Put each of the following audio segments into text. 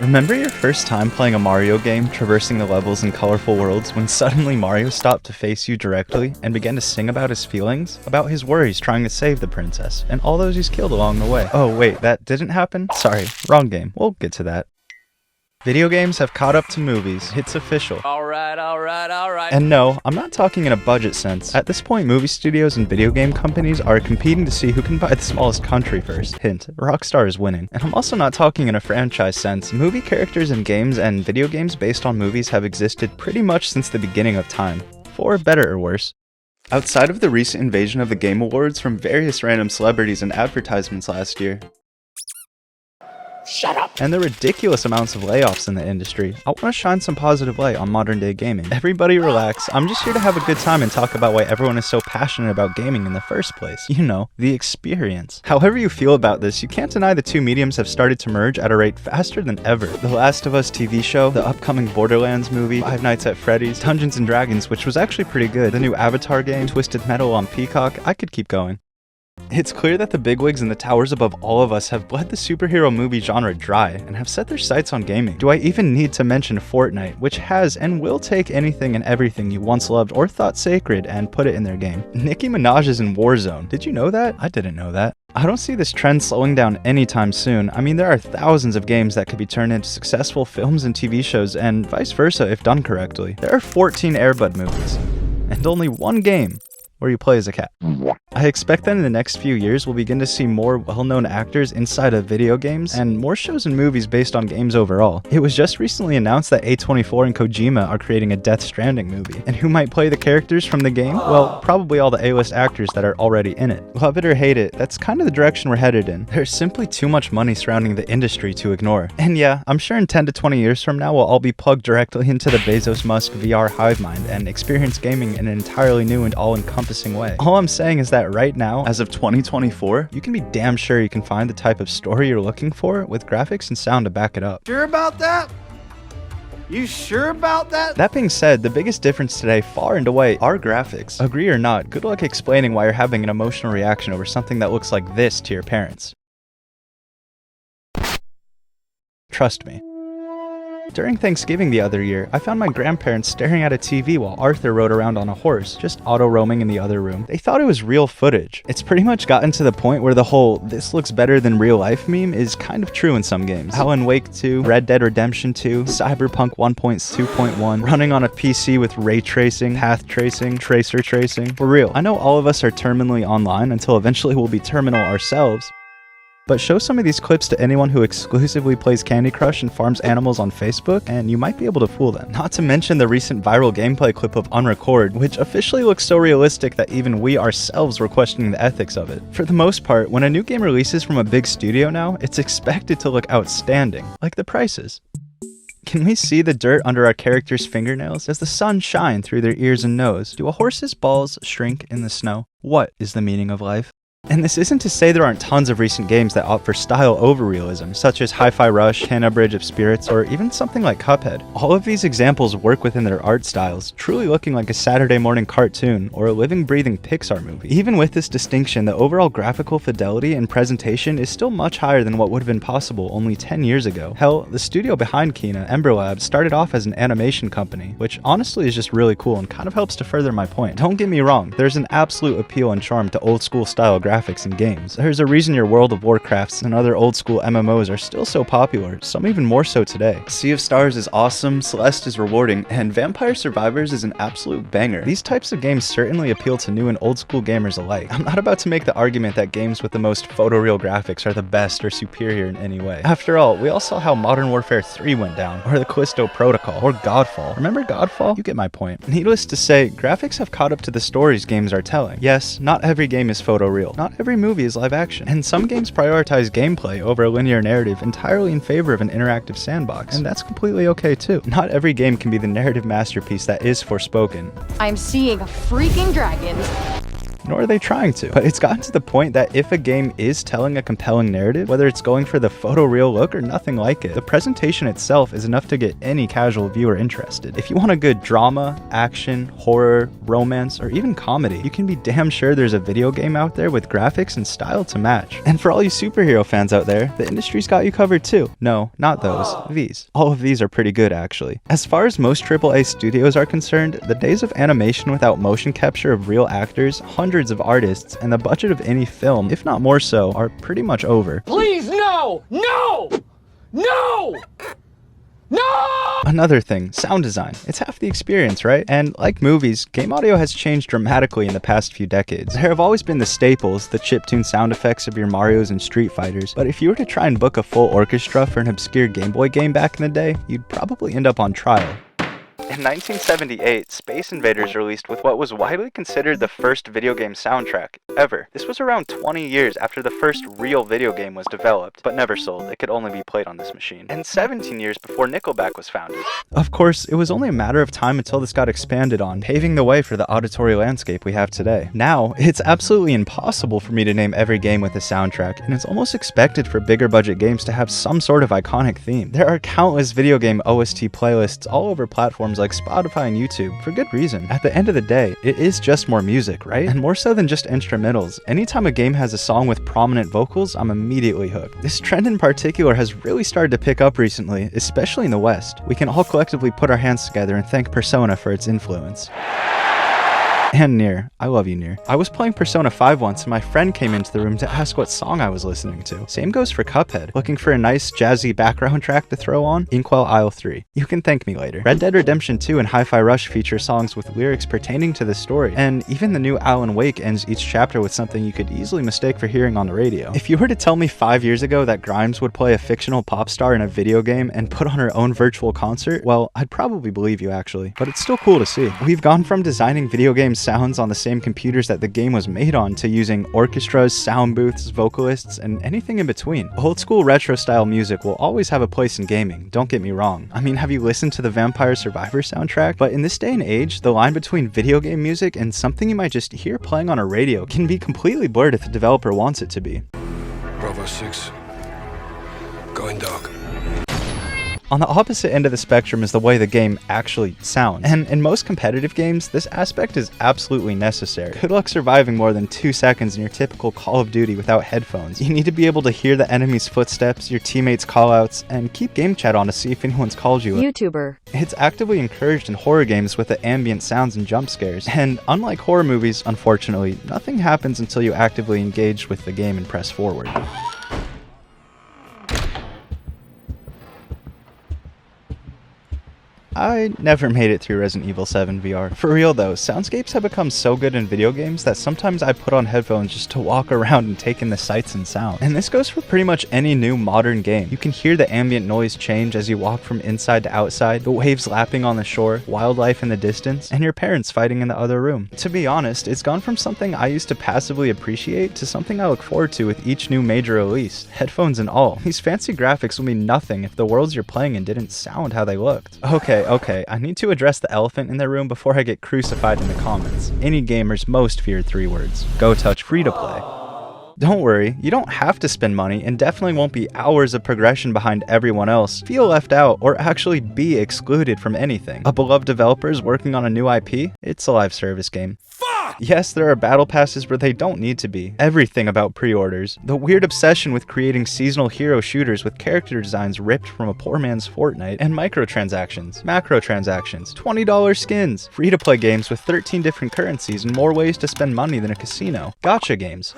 Remember your first time playing a Mario game, traversing the levels in colorful worlds, when suddenly Mario stopped to face you directly and began to sing about his feelings? About his worries trying to save the princess, and all those he's killed along the way. Oh wait, that didn't happen? Sorry, wrong game. We'll get to that. Video games have caught up to movies. It's official. Alright. And no, I'm not talking in a budget sense. At this point, movie studios and video game companies are competing to see who can buy the smallest country first. Hint, Rockstar is winning. And I'm also not talking in a franchise sense. Movie characters in games and video games based on movies have existed pretty much since the beginning of time. For better or worse. Outside of the recent invasion of the Game Awards from various random celebrities and advertisements last year, Shut up! and the ridiculous amounts of layoffs in the industry, I want to shine some positive light on modern day gaming. Everybody relax, I'm just here to have a good time and talk about why everyone is so passionate about gaming in the first place. You know, the experience. However you feel about this, you can't deny the two mediums have started to merge at a rate faster than ever. The Last of Us TV show, the upcoming Borderlands movie, Five Nights at Freddy's, Dungeons & Dragons, which was actually pretty good, the new Avatar game, Twisted Metal on Peacock, I could keep going. It's clear that the bigwigs in the towers above all of us have bled the superhero movie genre dry and have set their sights on gaming. Do I even need to mention Fortnite, which has and will take anything and everything you once loved or thought sacred and put it in their game? Nicki Minaj is in Warzone. Did you know that? I didn't know that. I don't see this trend slowing down anytime soon. I mean, there are thousands of games that could be turned into successful films and TV shows, and vice versa if done correctly. There are 14 Air Bud movies, and only one game where you play as a cat. I expect that in the next few years we'll begin to see more well-known actors inside of video games and more shows and movies based on games overall. It was just recently announced that A24 and Kojima are creating a Death Stranding movie. And who might play the characters from the game? Well, probably all the A-list actors that are already in it. Love it or hate it, that's kind of the direction we're headed in. There's simply too much money surrounding the industry to ignore. And yeah, I'm sure in 10 to 20 years from now we'll all be plugged directly into the Bezos-Musk VR hive mind and experience gaming in an entirely new and all-encompassing way. All I'm saying is that right now, as of 2024, you can be damn sure you can find the type of story you're looking for with graphics and sound to back it up. Sure about that? You sure about that? That being said, the biggest difference today, far and away, are graphics. Agree or not, good luck explaining why you're having an emotional reaction over something that looks like this to your parents. Trust me. During Thanksgiving the other year, I found my grandparents staring at a TV while Arthur rode around on a horse, just auto-roaming in the other room. They thought it was real footage. It's pretty much gotten to the point where the whole "this looks better than real life" meme is kind of true in some games. Alan Wake 2, Red Dead Redemption 2, Cyberpunk 1.2.1, running on a PC with ray tracing, path tracing, tracer tracing. For real, I know all of us are terminally online until eventually we'll be terminal ourselves. But show some of these clips to anyone who exclusively plays Candy Crush and farms animals on Facebook, and you might be able to fool them. Not to mention the recent viral gameplay clip of Unrecord, which officially looks so realistic that even we ourselves were questioning the ethics of it. For the most part, when a new game releases from a big studio now, it's expected to look outstanding, like the prices. Can we see the dirt under our characters' fingernails? Does the sun shine through their ears and nose? Do a horse's balls shrink in the snow? What is the meaning of life? And this isn't to say there aren't tons of recent games that opt for style over realism, such as Hi-Fi Rush, Hannah Bridge of Spirits, or even something like Cuphead. All of these examples work within their art styles, truly looking like a Saturday morning cartoon or a living, breathing Pixar movie. Even with this distinction, the overall graphical fidelity and presentation is still much higher than what would have been possible only 10 years ago. Hell, the studio behind Kena, Ember Labs, started off as an animation company, which honestly is just really cool and kind of helps to further my point. Don't get me wrong, there's an absolute appeal and charm to old school style graphics in games. There's a reason your World of Warcrafts and other old school MMOs are still so popular, some even more so today. Sea of Stars is awesome, Celeste is rewarding, and Vampire Survivors is an absolute banger. These types of games certainly appeal to new and old school gamers alike. I'm not about to make the argument that games with the most photoreal graphics are the best or superior in any way. After all, we all saw how Modern Warfare 3 went down, or the Callisto Protocol, or Godfall. Remember Godfall? You get my point. Needless to say, graphics have caught up to the stories games are telling. Yes, not every game is photoreal. Not every movie is live action, and some games prioritize gameplay over a linear narrative entirely in favor of an interactive sandbox, and that's completely okay too. Not every game can be the narrative masterpiece that is Forspoken. I'm seeing freaking dragons. nor are they trying to. But it's gotten to the point that if a game is telling a compelling narrative, whether it's going for the photoreal look or nothing like it, the presentation itself is enough to get any casual viewer interested. If you want a good drama, action, horror, romance, or even comedy, you can be damn sure there's a video game out there with graphics and style to match. And for all you superhero fans out there, the industry's got you covered too. No, not those. These. All of these are pretty good, actually. As far as most AAA studios are concerned, the days of animation without motion capture of real actors, hundreds of artists, and the budget of any film, if not more so, are pretty much over. Please, no! No! No! No! Another thing, sound design. It's half the experience, right? And like movies, game audio has changed dramatically in the past few decades. There have always been the staples, the chiptune sound effects of your Marios and Street Fighters, but if you were to try and book a full orchestra for an obscure Game Boy game back in the day, you'd probably end up on trial. In 1978, Space Invaders released with what was widely considered the first video game soundtrack ever. This was around 20 years after the first real video game was developed, but never sold. It could only be played on this machine. And 17 years before Nickelback was founded. Of course, it was only a matter of time until this got expanded on, paving the way for the auditory landscape we have today. Now, it's absolutely impossible for me to name every game with a soundtrack, and it's almost expected for bigger budget games to have some sort of iconic theme. There are countless video game OST playlists all over platforms like Spotify and YouTube, for good reason. At the end of the day, it is just more music, right? And more so than just instrumentals. Anytime a game has a song with prominent vocals, I'm immediately hooked. This trend in particular has really started to pick up recently, especially in the West. We can all collectively put our hands together and thank Persona for its influence. And Nier. I love you, Nier. I was playing Persona 5 once and my friend came into the room to ask what song I was listening to. Same goes for Cuphead. Looking for a nice jazzy background track to throw on? Inkwell Isle 3. You can thank me later. Red Dead Redemption 2 and Hi-Fi Rush feature songs with lyrics pertaining to the story, and even the new Alan Wake ends each chapter with something you could easily mistake for hearing on the radio. If you were to tell me 5 years ago that Grimes would play a fictional pop star in a video game and put on her own virtual concert, well, I'd probably believe you actually. But it's still cool to see. We've gone from designing video game sounds on the same computers that the game was made on to using orchestras, sound booths, vocalists, and anything in between. Old school retro style music will always have a place in gaming, don't get me wrong. I mean, have you listened to the Vampire Survivor soundtrack? But in this day and age, the line between video game music and something you might just hear playing on a radio can be completely blurred if the developer wants it to be. Bravo 6, going dark. On the opposite end of the spectrum is the way the game actually sounds. And in most competitive games, this aspect is absolutely necessary. Good luck surviving more than 2 seconds in your typical Call of Duty without headphones. You need to be able to hear the enemy's footsteps, your teammates' callouts, and keep game chat on to see if anyone's called you. YouTuber. It's actively encouraged in horror games with the ambient sounds and jump scares. And unlike horror movies, unfortunately, nothing happens until you actively engage with the game and press forward. I never made it through Resident Evil 7 VR. For real though, soundscapes have become so good in video games that sometimes I put on headphones just to walk around and take in the sights and sounds. And this goes for pretty much any new modern game. You can hear the ambient noise change as you walk from inside to outside, the waves lapping on the shore, wildlife in the distance, and your parents fighting in the other room. To be honest, it's gone from something I used to passively appreciate to something I look forward to with each new major release, headphones and all. These fancy graphics will mean nothing if the worlds you're playing in didn't sound how they looked. Okay, I need to address the elephant in the room before I get crucified in the comments. Any gamer's most feared 3 words. Go touch free to play. Don't worry, you don't have to spend money and definitely won't be hours of progression behind everyone else, feel left out, or actually be excluded from anything. A beloved developer is working on a new IP? It's a live service game. Yes, there are battle passes where they don't need to be. Everything about pre-orders. The weird obsession with creating seasonal hero shooters with character designs ripped from a poor man's Fortnite, and microtransactions, macrotransactions, $20 skins, free-to-play games with 13 different currencies and more ways to spend money than a casino. Gacha games.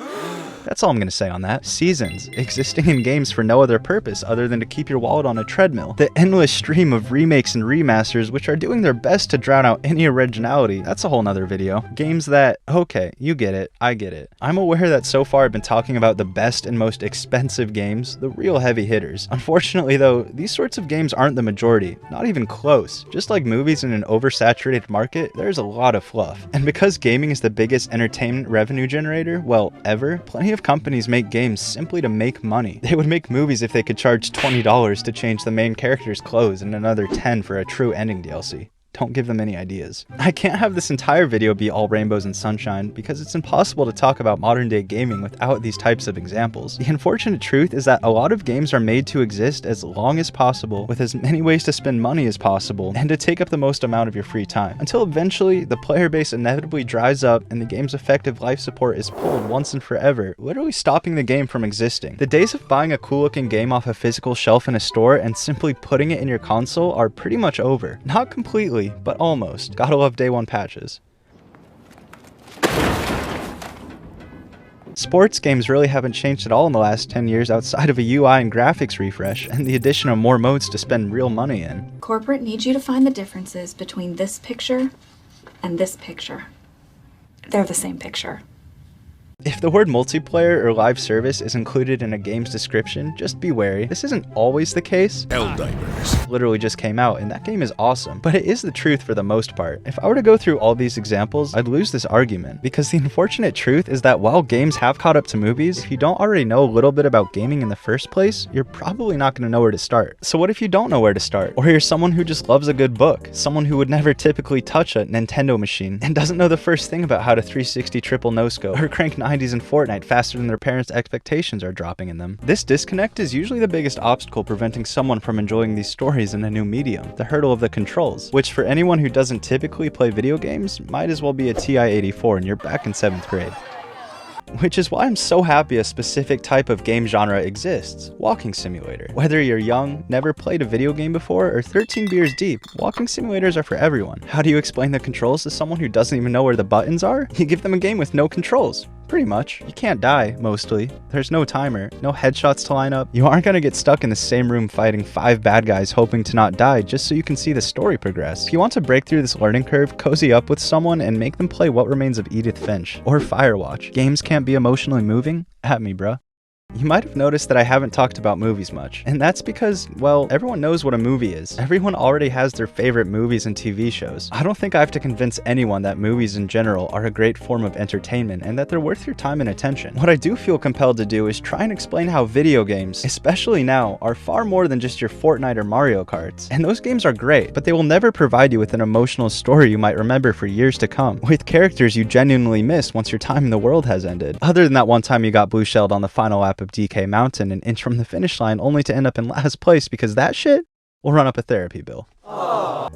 That's all I'm gonna say on that. Seasons, existing in games for no other purpose other than to keep your wallet on a treadmill. The endless stream of remakes and remasters which are doing their best to drown out any originality. That's a whole nother video. Games that, okay, you get it, I get it. I'm aware that so far I've been talking about the best and most expensive games, the real heavy hitters. Unfortunately though, these sorts of games aren't the majority, not even close. Just like movies in an oversaturated market, there's a lot of fluff. And because gaming is the biggest entertainment revenue generator, well, ever, plenty of companies make games simply to make money. They would make movies if they could charge $20 to change the main character's clothes and another $10 for a true ending DLC. don't give them any ideas. I can't have this entire video be all rainbows and sunshine because it's impossible to talk about modern day gaming without these types of examples. The unfortunate truth is that a lot of games are made to exist as long as possible, with as many ways to spend money as possible, and to take up the most amount of your free time, until eventually the player base inevitably dries up and the game's effective life support is pulled once and forever, literally stopping the game from existing. The days of buying a cool looking game off a physical shelf in a store and simply putting it in your console are pretty much over. Not completely, but almost. Gotta love day one patches. Sports games really haven't changed at all in the last 10 years outside of a UI and graphics refresh and the addition of more modes to spend real money in. Corporate needs you to find the differences between this picture and this picture. They're the same picture. If the word multiplayer or live service is included in a game's description, just be wary. This isn't always the case. Helldivers. Literally just came out, and that game is awesome, but it is the truth for the most part. If I were to go through all these examples, I'd lose this argument, because the unfortunate truth is that while games have caught up to movies, if you don't already know a little bit about gaming in the first place, you're probably not going to know where to start. So what if you don't know where to start? Or you're someone who just loves a good book, someone who would never typically touch a Nintendo machine, and doesn't know the first thing about how to 360 triple no-scope, or crank 90s in Fortnite faster than their parents' expectations are dropping in them. This disconnect is usually the biggest obstacle preventing someone from enjoying these stories in a new medium, the hurdle of the controls, which for anyone who doesn't typically play video games, might as well be a TI-84 and you're back in 7th grade. Which is why I'm so happy a specific type of game genre exists, walking simulator. Whether you're young, never played a video game before, or 13 beers deep, walking simulators are for everyone. How do you explain the controls to someone who doesn't even know where the buttons are? You give them a game with no controls. Pretty much. You can't die, mostly. There's no timer, no headshots to line up. You aren't gonna get stuck in the same room fighting 5 bad guys hoping to not die just so you can see the story progress. If you want to break through this learning curve, cozy up with someone and make them play What Remains of Edith Finch, or Firewatch. Games can't be emotionally moving? At me, bruh. You might have noticed that I haven't talked about movies much, and that's because, well, everyone knows what a movie is. Everyone already has their favorite movies and TV shows. I don't think I have to convince anyone that movies in general are a great form of entertainment and that they're worth your time and attention. What I do feel compelled to do is try and explain how video games, especially now, are far more than just your Fortnite or Mario Karts. And those games are great, but they will never provide you with an emotional story you might remember for years to come, with characters you genuinely miss once your time in the world has ended. Other than that one time you got blue shelled on the final lap of DK Mountain an inch from the finish line only to end up in last place because that shit will run up a therapy bill.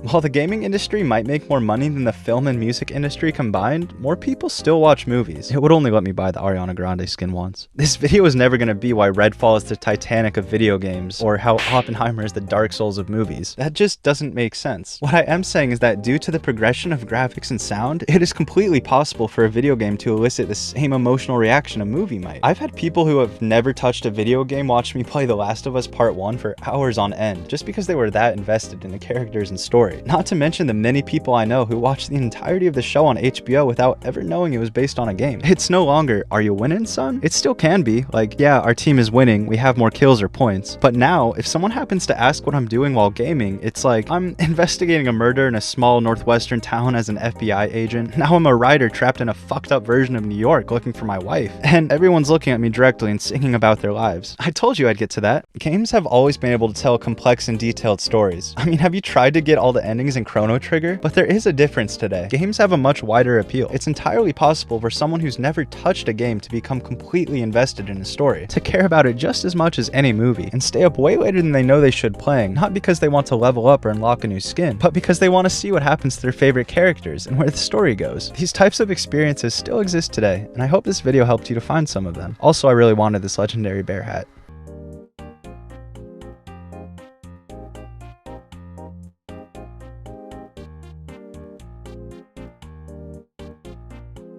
While the gaming industry might make more money than the film and music industry combined, more people still watch movies. It would only let me buy the Ariana Grande skin once. This video is never going to be why Redfall is the Titanic of video games, or how Oppenheimer is the Dark Souls of movies. That just doesn't make sense. What I am saying is that due to the progression of graphics and sound, it is completely possible for a video game to elicit the same emotional reaction a movie might. I've had people who have never touched a video game watch me play The Last of Us Part 1 for hours on end, just because they were that invested in the characters and story. Not to mention the many people I know who watched the entirety of the show on HBO without ever knowing it was based on a game. It's no longer, are you winning, son? It still can be. Like, yeah, our team is winning, we have more kills or points. But now, if someone happens to ask what I'm doing while gaming, it's like, I'm investigating a murder in a small northwestern town as an FBI agent. Now I'm a writer trapped in a fucked up version of New York looking for my wife. And everyone's looking at me directly and singing about their lives. I told you I'd get to that. Games have always been able to tell complex and detailed stories. I mean, have you tried to get all the endings in Chrono Trigger? But there is a difference today. Games have a much wider appeal. It's entirely possible for someone who's never touched a game to become completely invested in a story, to care about it just as much as any movie, and stay up way later than they know they should playing, not because they want to level up or unlock a new skin, but because they want to see what happens to their favorite characters and where the story goes. These types of experiences still exist today, and I hope this video helped you to find some of them. Also, I really wanted this legendary bear hat.